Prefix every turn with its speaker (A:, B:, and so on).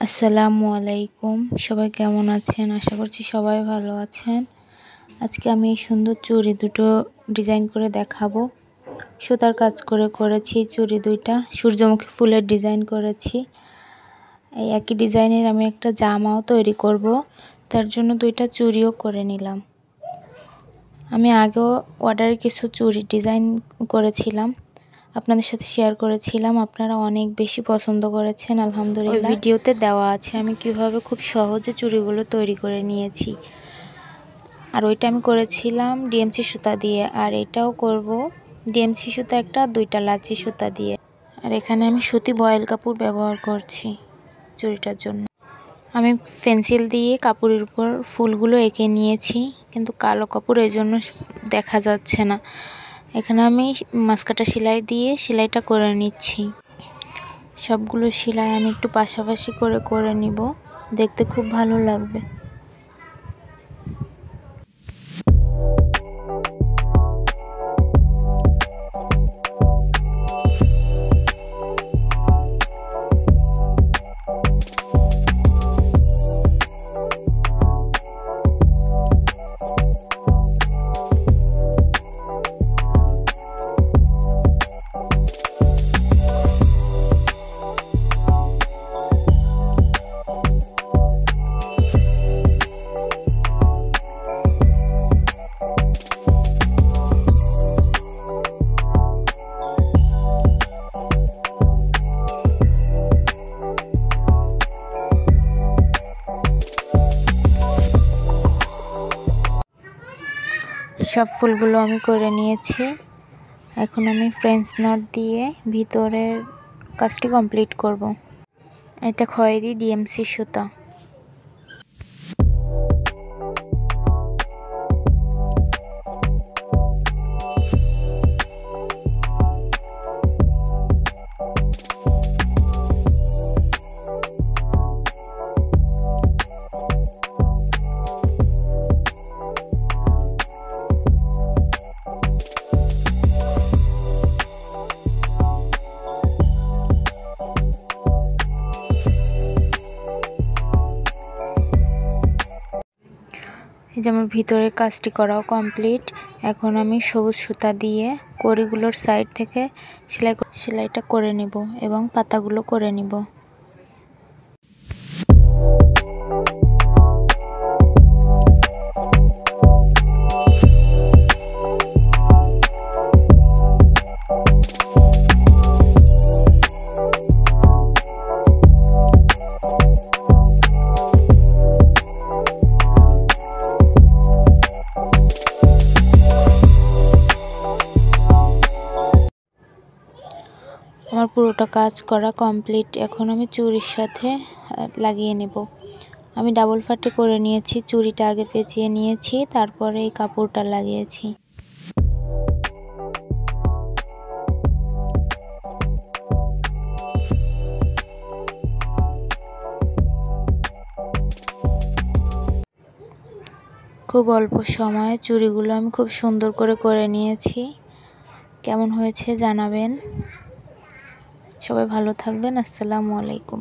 A: আসসালামু আলাইকুম। সবাই কেমন আছেন? আশা করছি সবাই ভালো আছেন। আজকে আমি এই সুন্দর চুড়ি দুটো ডিজাইন করে দেখাবো। সুতার কাজ করেছি চুড়ি দুইটা, সূর্যমুখী ফুলের ডিজাইন করেছি। এই একই ডিজাইনের আমি একটা জামাও তৈরি করব, তার জন্য দুইটা চুড়িও করে নিলাম। আমি আগেও অর্ডারে কিছু চুড়ি ডিজাইন করেছিলাম, আপনাদের সাথে শেয়ার করেছিলাম। আপনারা অনেক বেশি পছন্দ করেছেন, আলহামদুলিল্লাহ। ভিডিওতে দেওয়া আছে আমি কিভাবে খুব সহজে চুড়িগুলো তৈরি করে নিয়েছি। আর ওইটা আমি করেছিলাম ডিএমসি সুতা দিয়ে, আর এটাও করব ডিএমসি সুতা একটা, দুইটা লাচি সুতা দিয়ে। আর এখানে আমি সুতি বয়েল কাপড় ব্যবহার করছি চুড়িটার জন্য। আমি পেন্সিল দিয়ে কাপড়ের উপর ফুলগুলো এঁকে নিয়েছি, কিন্তু কালো কাপড় এই জন্য দেখা যাচ্ছে না। এখানে আমি মাস্কাটা সেলাই দিয়ে সেলাইটা করে নিচ্ছি। সবগুলো সেলাই আমি একটু পাশাপাশি করে নিব, দেখতে খুব ভালো লাগবে। সব ফুলগুলো আমি করে নিয়েছি। এখন আমি ফ্রেঞ্চ নট দিয়ে ভিতরের কাজটি কমপ্লিট করব। এটা খয়েরি ডিএমসি সুতা। এই যে আমার ভিতরের কাজটি করাও কমপ্লিট। এখন আমি সবুজ সুতা দিয়ে কড়িগুলোর সাইড থেকে সেলাইটা করে নেব এবং পাতাগুলো করে নিব। আমার পুরোটা কাজ করা কমপ্লিট। এখন আমি চুড়ির সাথে লাগিয়ে নেব। আমি ডাবল ফাটে করে নিয়েছি, চুড়িটা আগে পেঁচিয়ে নিয়েছি, তারপরে এই কাপড়টা লাগিয়েছি। খুব অল্প সময়ে চুড়িগুলো আমি খুব সুন্দর করে নিয়েছি। কেমন হয়েছে জানাবেন। সবাই ভালো থাকবেন। আসসালামু আলাইকুম।